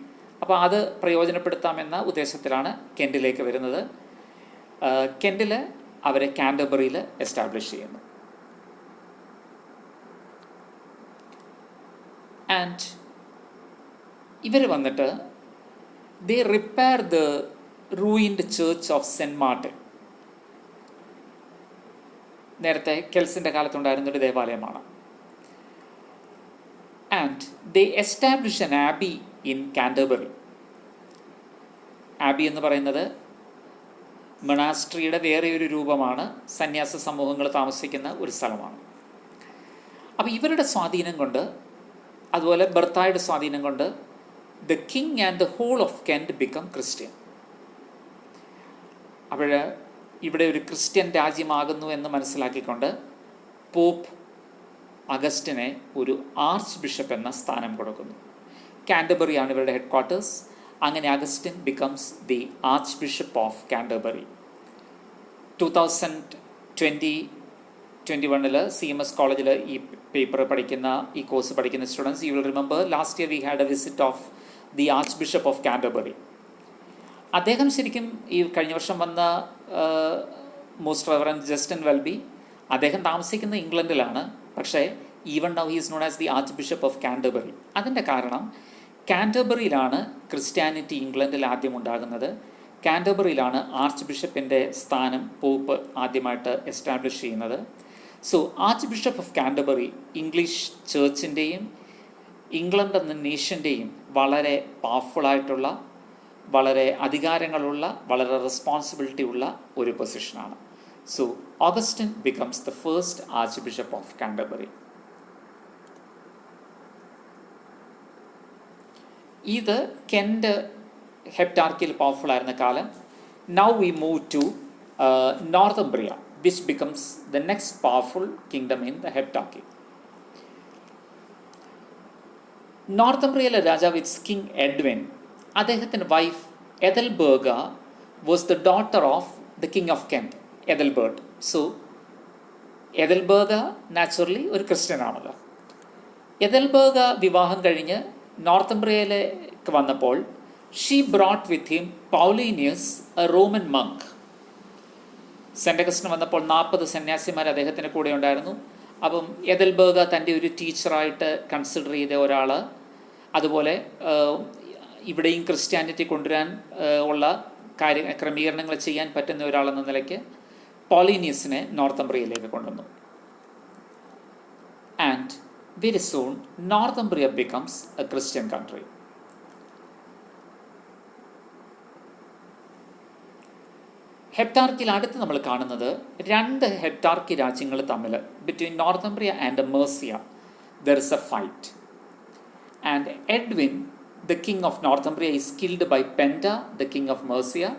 അപ്പോൾ അത് പ്രയോജനപ്പെടുത്താമെന്ന ഉദ്ദേശത്തിലാണ് കെൻറ്റിലേക്ക് വരുന്നത്. കെൻറ്റിൽ അവരെ കാൻറ്റർബറിയിൽ എസ്റ്റാബ്ലിഷ് ചെയ്യുന്നു. ആൻഡ് ഇവർ വന്നിട്ട് they repair the ruined church of Saint Martin. നേരത്തെ കെൽസിൻ്റെ കാലത്തുണ്ടായിരുന്നൊരു ദേവാലയമാണ്. And they establish an abbey in Canterbury. Abbey എന്ന് പറയുന്നത് മൊണാസ്ട്രിയുടെ വേറെ ഒരു രൂപമാണ്, സന്യാസ സമൂഹങ്ങൾ താമസിക്കുന്ന ഒരു സ്ഥലമാണ്. അപ്പോൾ ഇവരുടെ സ്വാധീനം കൊണ്ട്, അതുപോലെ ബെർത്തായുടെ സ്വാധീനം കൊണ്ട്, the king and the whole of Kent become Christian. അപ്പോൾ ഇവിടെ ഒരു ക്രിസ്ത്യൻ രാജ്യമാകുന്നു എന്ന് മനസ്സിലാക്കിക്കൊണ്ട് പോപ്പ് അഗസ്റ്റിനെ ഒരു ആർച്ച് ബിഷപ്പ് എന്ന സ്ഥാനം കൊടുക്കുന്നു. കാൻറ്റർബറിയാണ് ഇവരുടെ ഹെഡ് ക്വാർട്ടേഴ്സ്. അങ്ങനെ Augustine becomes the archbishop of Canterbury. 2021 CMS കോളേജിൽ ഈ പേപ്പർ പഠിക്കുന്ന, ഈ കോഴ്സ് പഠിക്കുന്ന students, you will remember last year we had A visit of the archbishop of Canterbury. അദ്ദേഹം ശരിക്കും ഈ കഴിഞ്ഞ വർഷം വന്ന മോസ്റ്റ് റെവറൻഡ് ജസ്റ്റിൻ വെൽബി, അദ്ദേഹം താമസിക്കുന്ന ഇംഗ്ലണ്ടിലാണ്. പക്ഷേ even now he is known as the archbishop of Canterbury. അതിൻ്റെ കാരണം കാൻറ്റർബറിയിലാണ് ക്രിസ്ത്യാനിറ്റി ഇംഗ്ലണ്ടിൽ ആദ്യം ഉണ്ടാകുന്നത്. കാൻറ്റർബറിയിലാണ് ആർച്ച് ബിഷപ്പിൻ്റെ സ്ഥാനം പോപ്പ് ആദ്യമായിട്ട് എസ്റ്റാബ്ലിഷ് ചെയ്യുന്നത്. So archbishop of Canterbury English ചേർച്ചിൻ്റെയും ഇംഗ്ലണ്ട് എന്ന നേഷൻ്റെയും വളരെ പവർഫുള്ളായിട്ടുള്ള, വളരെ അധികാരങ്ങളുള്ള, വളരെ റെസ്പോൺസിബിലിറ്റി ഉള്ള ഒരു പൊസിഷനാണ്. So Augustine becomes the first archbishop of Canterbury. ഇത് കെൻറ്റ് ഹെപ്റ്റാർക്കിയിൽ പവർഫുൾ ആയിരുന്ന കാലം. Now we move to Northumbria, which becomes the next powerful kingdom in the heptarchy. നോർത്തംബ്രിയയിലെ രാജാവ് ഇറ്റ്സ് കിങ് എഡ്വിൻ. അദ്ദേഹത്തിൻ്റെ wife Ethelburga was the daughter of the king of Kent, Ethelbert. So Ethelburga naturally ഒരു ക്രിസ്ത്യൻ ആണല്ലോ. എഥൽബർഗ വിവാഹം കഴിഞ്ഞ് നോർത്തംബ്രിയയിലേക്ക് വന്നപ്പോൾ she brought with him Paulinus, a Roman Munk. Cent Augustine വന്നപ്പോൾ 40 സന്യാസിമാർ അദ്ദേഹത്തിൻ്റെ കൂടെ ഉണ്ടായിരുന്നു. അപ്പം എഥൽബർഗ തൻ്റെ ഒരു ടീച്ചറായിട്ട് കൺസിഡർ ചെയ്ത ഒരാൾ, അതുപോലെ ഇവിടെയും ക്രിസ്ത്യാനിറ്റി കൊണ്ടുവരാൻ ഉള്ള ക്രമീകരണങ്ങൾ ചെയ്യാൻ പറ്റുന്ന ഒരാളെന്ന നിലയ്ക്ക് പൗലീനിയസിനെ നോർത്തംബ്രിയയിലേക്ക് കൊണ്ടുവന്നു. And very soon Northumbria becomes a Christian country. ഹെപ്റ്റാർക്കിൽ അടുത്ത് നമ്മൾ കാണുന്നത് 2 ഹെപ്റ്റാർക്കി രാജ്യങ്ങൾ തമ്മിൽ, between Northumbria and Mercia there is a fight. And Edwin the king of Northumbria is killed by Penda, the king of Mercia.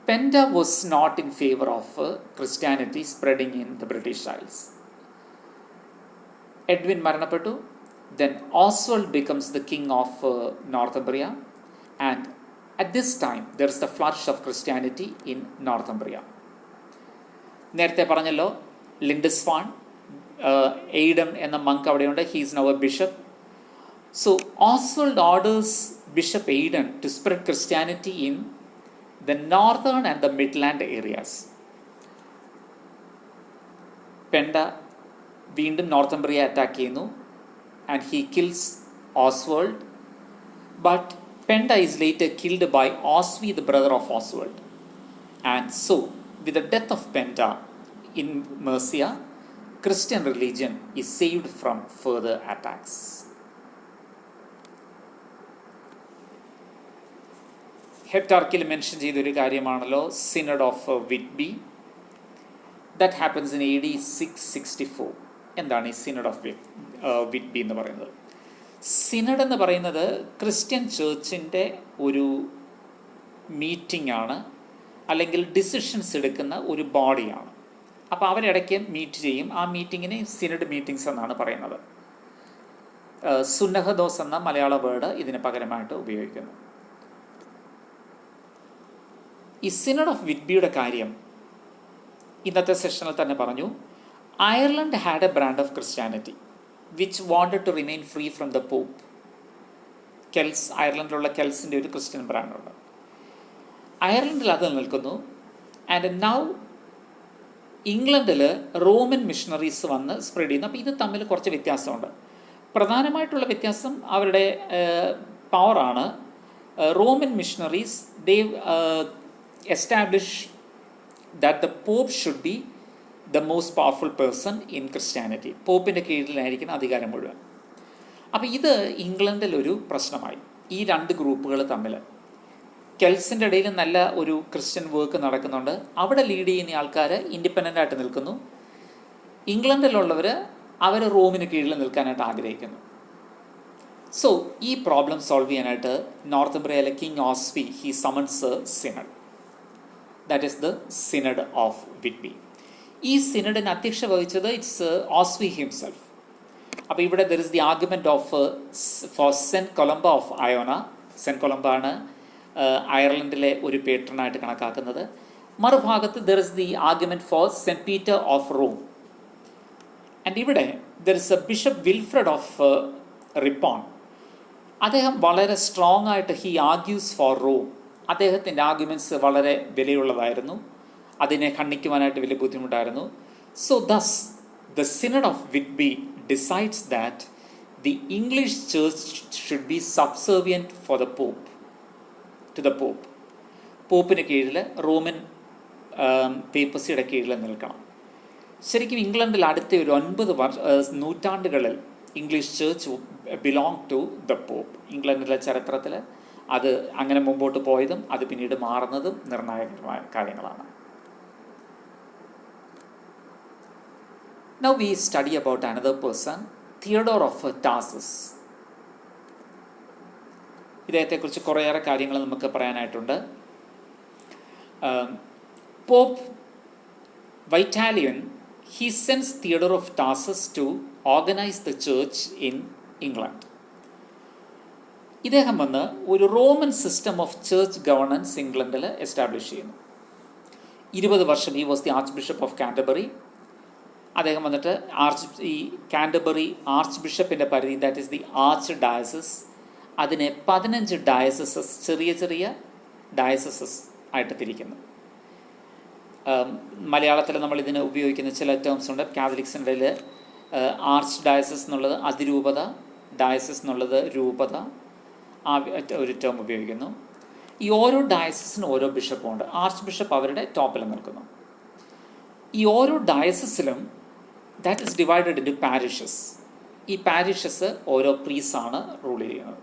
Penda was not in favor of Christianity spreading in the British Isles. Edwin മരണപ്പെട്ടു. Then Oswald becomes the king of Northumbria, and at this time there is the flourish of Christianity in Northumbria. നേരത്തെ പറഞ്ഞല്ലോ, ലിൻഡസ്ഫാൺ എയ്ഡൻ എന്ന മങ്ക് അവിടെയുണ്ട്. He is now a bishop. So Oswald orders bishop Aidan to spread Christianity in the northern and the midland areas. Penda വീണ്ടും നോർത്തംബ്രിയ അറ്റാക്ക് ചെയ്യുന്നു, and he kills Oswald. But Penda is later killed by Oswy, the brother of Oswald. And so with the death of Penda in Mercia, Christian religion is saved from further attacks. ഹെപ്റ്റാർക്കിൽ മെൻഷൻ ചെയ്തൊരു കാര്യമാണല്ലോ synod of Whitby. That happens in AD 664. എന്താണ് ഈ സിനഡ് ഓഫ് വിറ്റ്ബി എന്ന് പറയുന്നത്? സിനഡ് എന്ന് പറയുന്നത് ക്രിസ്ത്യൻ ചേർച്ചിൻ്റെ ഒരു മീറ്റിംഗ് ആണ്, അല്ലെങ്കിൽ ഡിസിഷൻസ് എടുക്കുന്ന ഒരു ബോഡിയാണ്. അപ്പോൾ അവരിടയ്ക്ക് മീറ്റ് ചെയ്യും. ആ മീറ്റിങ്ങിനെ സിനഡ് മീറ്റിംഗ്സ് എന്നാണ് പറയുന്നത്. സുന്നഹദോസ് എന്ന മലയാള വേർഡ് ഇതിന് പകരമായിട്ട് ഉപയോഗിക്കുന്നു. ഈ സിനഡ് ഓഫ് വിറ്റ്ബിയുടെ കാര്യം ഇന്നത്തെ സെഷനിൽ തന്നെ പറഞ്ഞു. Ireland had a brand of Christianity which wanted to remain free from the pope. Kells, അയർലൻഡിലുള്ള കെൽസിൻ്റെ ഒരു ക്രിസ്ത്യൻ ബ്രാൻഡുണ്ട്. അയർലൻഡിൽ അത് നിൽക്കുന്നു. ആൻഡ് നൗ ഇംഗ്ലണ്ടിൽ റോമൻ മിഷണറീസ് വന്ന് സ്പ്രെഡ് ചെയ്യുന്നു. അപ്പോൾ ഇത് തമ്മിൽ കുറച്ച് വ്യത്യാസമുണ്ട്. പ്രധാനമായിട്ടുള്ള വ്യത്യാസം അവരുടെ പവറാണ്. Roman missionaries they establish that the pope should be the most powerful person in Christianity. പോപ്പിൻ്റെ കീഴിലായിരിക്കുന്ന അധികാരം മുഴുവൻ. അപ്പോൾ ഇത് ഇംഗ്ലണ്ടിലൊരു പ്രശ്നമായി, ഈ രണ്ട് ഗ്രൂപ്പുകൾ തമ്മിൽ. കെൽസിൻ്റെ ഇടയിൽ നല്ല ഒരു ക്രിസ്ത്യൻ വർക്ക് നടക്കുന്നുണ്ട്. അവിടെ ലീഡ് ചെയ്യുന്ന ആൾക്കാർ ഇൻഡിപെൻഡൻ്റ് ആയിട്ട് നിൽക്കുന്നു. ഇംഗ്ലണ്ടിലുള്ളവർ അവർ റോമിന് കീഴിൽ നിൽക്കാനായിട്ട് ആഗ്രഹിക്കുന്നു. സോ ഈ പ്രോബ്ലം സോൾവ് ചെയ്യാനായിട്ട് നോർത്തംബ്രിയയിലെ king Oswy he summons synod. That is the synod of Whitby. ഈ സിനഡിന് അധ്യക്ഷത വഹിച്ചത് ഇറ്റ്സ് ഓസ്വി ഹിംസെൽഫ്. അപ്പോൾ ഇവിടെ there is the argument of for Saint Columba of Iona. Saint Columba ആണ് അയർലൻഡിലെ ഒരു പേട്രനായിട്ട് കണക്കാക്കുന്നത്. മറുഭാഗത്ത് there is the argument for Saint Peter of Rome. And ഇവിടെ there is a bishop Wilfrid of Ripon. അദ്ദേഹം വളരെ സ്ട്രോങ് ആയിട്ട് ഹി ആർഗ്യൂസ് ഫോർ റോം. അദ്ദേഹത്തിൻ്റെ ആർഗ്യുമെൻറ്റ്സ് വളരെ വിലയുള്ളതായിരുന്നു. അതിനെ ഖണ്ഡിക്കുവാനായിട്ട് വലിയ ബുദ്ധിമുട്ടായിരുന്നു. So thus the synod of Whitby decides that the English church should be subservient for the pope, to the pope. പോപ്പിന് കീഴിൽ, റോമൻ പേപ്പസിയുടെ കീഴിൽ നിൽക്കണം. ശരിക്കും ഇംഗ്ലണ്ടിൽ അടുത്ത ഒരു 9 നൂറ്റാണ്ടുകളിൽ English church belong to the pope. ഇംഗ്ലണ്ടിലെ ചരിത്രത്തിൽ അത് അങ്ങനെ മുമ്പോട്ട് പോയതും അത് പിന്നീട് മാറുന്നതും നിർണായകമായ കാര്യങ്ങളാണ്. Now we study about another person, Theodore of Tarsus. ഇദ്ദേഹത്തെക്കുറിച്ച് കുറേയേറെ കാര്യങ്ങൾ നമുക്ക് പറയാനായിട്ടുണ്ട്. Pope Vitalian he sends Theodore of Tarsus to organize the church in England. ഇദ്ദേഹം വന്ന് ഒരു Roman system of church governance ഇംഗ്ലണ്ടിൽ എസ്റ്റാബ്ലിഷ് ചെയ്യുന്നു. 20 വർഷം he was the Archbishop of Canterbury. അദ്ദേഹം വന്നിട്ട് ഈ കാൻറ്റർബറി ആർച്ച് ബിഷപ്പിൻ്റെ പരിധി, that is the arch dioceses, അതിനെ 15 ഡയസസസ്, ചെറിയ ചെറിയ ഡയസസസ് ആയിട്ട് തിരിക്കുന്നു. മലയാളത്തിൽ നമ്മൾ ഇതിന് ഉപയോഗിക്കുന്ന ചില ടേംസ് ഉണ്ട്. കാത്തലിക്സിൻ്റെ ഇടയിൽ ആർച്ച് ഡയസസ് എന്നുള്ളത് അതിരൂപത, ഡയസസ് എന്നുള്ളത് രൂപത, ആ ഒരു ടേം ഉപയോഗിക്കുന്നു. ഈ ഓരോ ഡയസസിനും ഓരോ ബിഷപ്പുണ്ട്. ആർച്ച് ബിഷപ്പ് അവരുടെ ടോപ്പിൽ നിൽക്കുന്നു. ഈ ഓരോ ഡയസസിലും ദാറ്റ് ഈസ് ഡിവൈഡഡ് ഇൻറ്റു പാരിഷസ്. ഈ പാരിഷസ് ഓരോ പ്രീസാണ് റൂൾ ചെയ്യുന്നത്.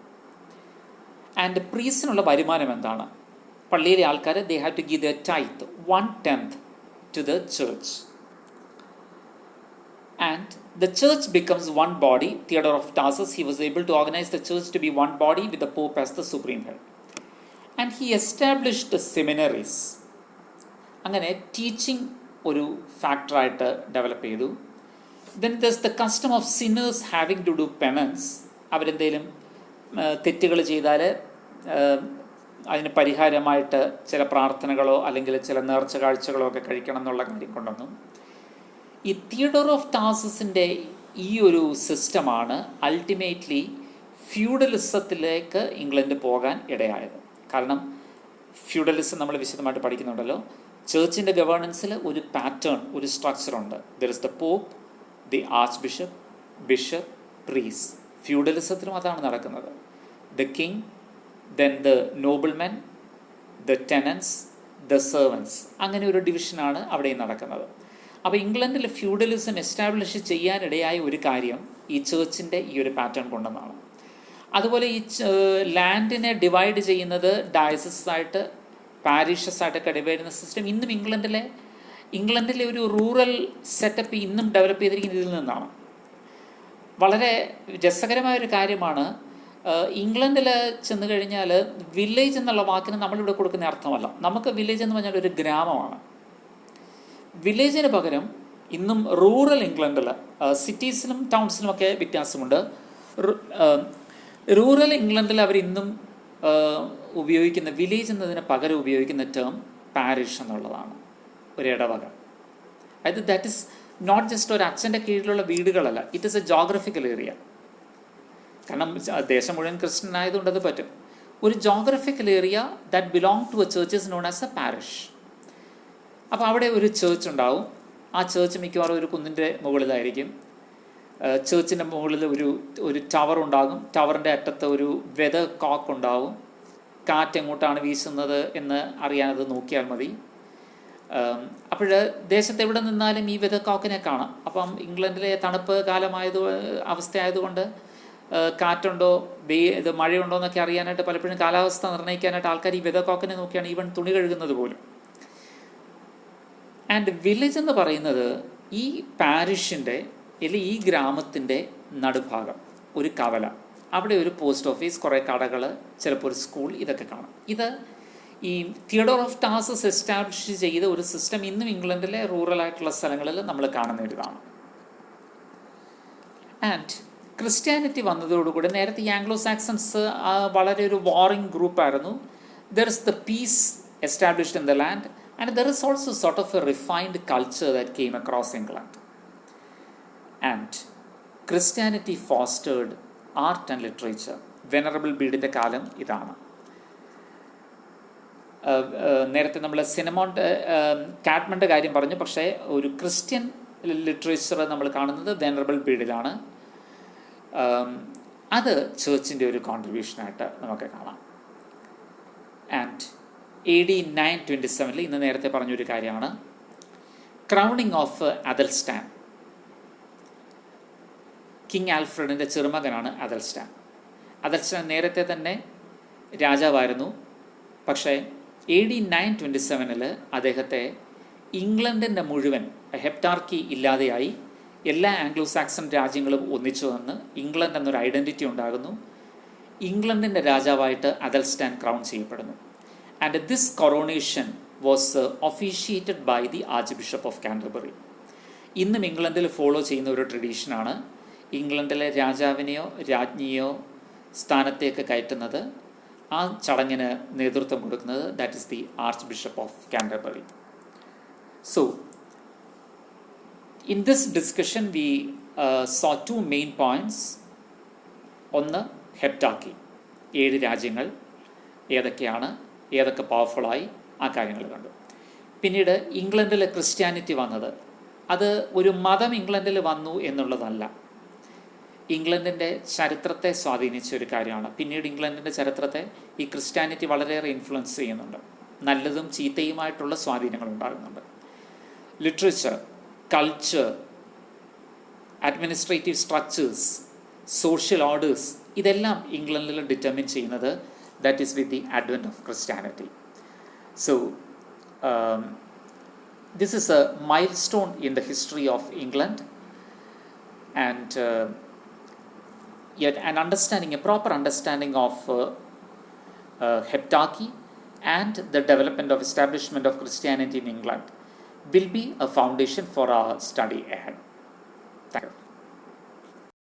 ആൻഡ് പ്രീസിനുള്ള വരുമാനം എന്താണ്? പള്ളിയിലെ ആൾക്കാർ they have to give the tithe 1/10 to the church. And The church becomes one body. Theodore of Tarsus, he was able to organize the church to be one body with the Pope as the supreme head. And he established the seminaries. അങ്ങനെ ടീച്ചിങ് ഒരു ഫാക്ടറായിട്ട് ഡെവലപ്പ് ചെയ്തു. Then there's the custom of sinners having to do penance. അവരെന്തെങ്കിലും തെറ്റുകൾ ചെയ്താൽ അതിന് പരിഹാരമായിട്ട് ചില പ്രാർത്ഥനകളോ അല്ലെങ്കിൽ ചില നേർച്ച കാഴ്ചകളോ ഒക്കെ കഴിക്കണം എന്നുള്ള കാര്യം കൊണ്ടുവന്നു. ഈ തിയഡോർ ഓഫ് ടാർസസിൻ്റെ ഈ ഒരു സിസ്റ്റമാണ് അൾട്ടിമേറ്റ്ലി ഫ്യൂഡലിസത്തിലേക്ക് ഇംഗ്ലണ്ട് പോകാൻ ഇടയായത്. കാരണം ഫ്യൂഡലിസം നമ്മൾ വിശദമായിട്ട് പഠിക്കുന്നുണ്ടല്ലോ. ചേർച്ചിൻ്റെ ഗവേണൻസിൽ ഒരു പാറ്റേൺ, ഒരു സ്ട്രക്ചറുണ്ട്. There is the pope, the archbishop, bishop, priest. ഫ്യൂഡലിസത്തിലും അതാണ് നടക്കുന്നത്. The king, then the noblemen, the tenants, the servants. അങ്ങനെ ഒരു ഡിവിഷനാണ് അവിടെയും നടക്കുന്നത്. അപ്പോൾ ഇംഗ്ലണ്ടിൽ ഫ്യൂഡലിസം എസ്റ്റാബ്ലിഷ് ചെയ്യാനിടയായ ഒരു കാര്യം ഈ ചേർച്ചിൻ്റെ ഈ ഒരു പാറ്റേൺ കൊണ്ടെന്നാണ്. അതുപോലെ ഈ ലാൻഡിനെ ഡിവൈഡ് ചെയ്യുന്നത് ഡയസസ് ആയിട്ട്, പാരിഷസ് ആയിട്ടൊക്കെ ഡിവൈഡ് ചെയ്യുന്ന സിസ്റ്റം ഇന്നും ഇംഗ്ലണ്ടിലെ ഒരു റൂറൽ സെറ്റപ്പ് ഇന്നും ഡെവലപ്പ് ചെയ്തിരിക്കുന്നത് ഇതിൽ നിന്നാണ്. വളരെ രസകരമായൊരു കാര്യമാണ്. ഇംഗ്ലണ്ടിൽ ചെന്ന് കഴിഞ്ഞാൽ വില്ലേജ് എന്നുള്ള വാക്കിന് നമ്മളിവിടെ കൊടുക്കുന്ന അർത്ഥമല്ല. നമുക്ക് വില്ലേജ് എന്ന് പറഞ്ഞാൽ ഒരു ഗ്രാമമാണ്. വില്ലേജിന് പകരം ഇന്നും റൂറൽ ഇംഗ്ലണ്ടിൽ, സിറ്റീസിലും ടൗൺസിലുമൊക്കെ വ്യത്യാസമുണ്ട്. റൂറൽ ഇംഗ്ലണ്ടിൽ അവരിന്നും ഉപയോഗിക്കുന്ന വില്ലേജ് എന്നതിന് പകരം ഉപയോഗിക്കുന്ന ടേം പാരിഷ് എന്നുള്ളതാണ്, ഒരു ഇടവക. അതായത് ദാറ്റ് ഇസ് നോട്ട് ജസ്റ്റ് ഒരു അച്ഛൻ്റെ കീഴിലുള്ള വീടുകളല്ല, it is a geographical area. കാരണം ദേശം മുഴുവൻ ക്രിസ്ത്യൻ ആയതുകൊണ്ട് അത് പറ്റും. ഒരു geographical area that belong to a church is known as a parish. അപ്പോൾ അവിടെ ഒരു ചേർച്ച് ഉണ്ടാവും. ആ ചേർച്ച് മിക്കവാറും ഒരു കുന്നിൻ്റെ മുകളിലായിരിക്കും. ചേർച്ചിൻ്റെ മുകളിൽ ഒരു ടവർ ഉണ്ടാകും. ടവറിൻ്റെ അറ്റത്ത് ഒരു വെതർ കോക്ക് ഉണ്ടാവും. കാറ്റ് എങ്ങോട്ടാണ് വീശുന്നത് എന്ന് അറിയാനത് നോക്കിയാൽ മതി. അപ്പോൾ ദേശത്ത് എവിടെ നിന്നാലും ഈ വെതർ കോക്കിനെ കാണാം. അപ്പം ഇംഗ്ലണ്ടിലെ തണുപ്പ് അവസ്ഥയായതുകൊണ്ട് കാറ്റുണ്ടോ ഇത് മഴയുണ്ടോ എന്നൊക്കെ അറിയാനായിട്ട് പലപ്പോഴും കാലാവസ്ഥ നിർണ്ണയിക്കാനായിട്ട് ആൾക്കാർ ഈ വെതർ കോക്കിനെ നോക്കിയാണ് ഈവൻ തുണി കഴുകുന്നത് പോലും. ആൻഡ് വില്ലേജ് എന്ന് പറയുന്നത് ഈ പാരിഷിൻ്റെ അല്ലെങ്കിൽ ഈ ഗ്രാമത്തിൻ്റെ നടുഭാഗം, ഒരു കവല. അവിടെ ഒരു പോസ്റ്റ് ഓഫീസ്, കുറേ കടകൾ, ചിലപ്പോൾ ഒരു സ്കൂൾ, ഇതൊക്കെ കാണാം. ഇത് ഈ തിയഡോർ ഓഫ് ടാർസസ് എസ്റ്റാബ്ലിഷ് ചെയ്ത ഒരു സിസ്റ്റം ഇന്നും ഇംഗ്ലണ്ടിലെ റൂറലായിട്ടുള്ള സ്ഥലങ്ങളിൽ നമ്മൾ കാണുന്ന ഒരിതാണ്. ആൻഡ് ക്രിസ്ത്യാനിറ്റി വന്നതോടുകൂടി, നേരത്തെ ഈ ആംഗ്ലോ സാക്സൺസ് വളരെ ഒരു വാറിംഗ് ഗ്രൂപ്പായിരുന്നു. There is the peace established in the land and there is also sort of a refined culture that came across England. And Christianity fostered art and literature. Venerable ബീഡിൻ്റെ കാലം ഇതാണ്. നേരത്തെ നമ്മൾ കാഡ്മൻ്റെ കാര്യം പറഞ്ഞു. പക്ഷേ ഒരു ക്രിസ്ത്യൻ ലിറ്ററേച്ചർ നമ്മൾ കാണുന്നത് വെനറബിൾ ബീഡിലാണ്. അത് ചേർച്ചിൻ്റെ ഒരു കോൺട്രിബ്യൂഷനായിട്ട് നമുക്ക് കാണാം. ആൻഡ് AD 927 ഇന്ന് നേരത്തെ പറഞ്ഞൊരു കാര്യമാണ് ക്രൗണിങ് ഓഫ് അദൽസ്റ്റാൻ. കിങ് ആൽഫ്രഡിൻ്റെ ചെറുമകനാണ് അദൽസ്റ്റാൻ. അദൽസ്റ്റാൻ നേരത്തെ തന്നെ രാജാവായിരുന്നു. പക്ഷേ AD 927 അദ്ദേഹത്തെ ഇംഗ്ലണ്ടിൻ്റെ മുഴുവൻ ഹെപ്റ്റാർക്കി ഇല്ലാതെയായി. എല്ലാ ആംഗ്ലോ സാക്സൺ രാജ്യങ്ങളും ഒന്നിച്ചു വന്ന് ഇംഗ്ലണ്ട് എന്നൊരു ഐഡൻറ്റിറ്റി ഉണ്ടാകുന്നു. ഇംഗ്ലണ്ടിൻ്റെ രാജാവായിട്ട് അദൽസ്റ്റാൻ ക്രൗൺ ചെയ്യപ്പെടുന്നു. And this coronation was officiated by the archbishop of Canterbury. ഇന്നും ഇംഗ്ലണ്ടിൽ ഫോളോ ചെയ്യുന്ന ഒരു ട്രഡീഷനാണ്. ഇംഗ്ലണ്ടിലെ രാജാവിനെയോ രാജ്ഞിയോ സ്ഥാനത്തേക്ക് കയറ്റുന്നത്, ആ ചടങ്ങിന് നേതൃത്വം കൊടുക്കുന്നത് that is the archbishop of Canterbury. So in this discussion we saw two main points. ഒന്ന്, ഹെപ്റ്റാർക്കി, 7 രാജ്യങ്ങൾ ഏതൊക്കെയാണ്, ഏതൊക്കെ പവർഫുള്ളായി, ആ കാര്യങ്ങൾ കണ്ടു. പിന്നീട് ഇംഗ്ലണ്ടിലെ ക്രിസ്ത്യാനിറ്റി വന്നത്, അത് ഒരു മതം ഇംഗ്ലണ്ടിൽ വന്നു എന്നുള്ളതല്ല, ഇംഗ്ലണ്ടിൻ്റെ ചരിത്രത്തെ സ്വാധീനിച്ച ഒരു കാര്യമാണ്. പിന്നീട് ഇംഗ്ലണ്ടിൻ്റെ ചരിത്രത്തെ ഈ ക്രിസ്ത്യാനിറ്റി വളരെയേറെ ഇൻഫ്ലുവൻസ് ചെയ്യുന്നുണ്ട്. നല്ലതും ചീത്തയുമായിട്ടുള്ള സ്വാധീനങ്ങൾ ഉണ്ടാകുന്നുണ്ട്. Literature, culture, administrative structures, social orders, ഇതെല്ലാം ഇംഗ്ലണ്ടിൽ ഡിറ്റർമിൻ ചെയ്യുന്നത് that is with the advent of Christianity. So this is A mile stone in the history of England. and yet an understanding, a proper understanding of Heptarchy and the development of establishment of Christianity in England will be a foundation for our study ahead. Thank you.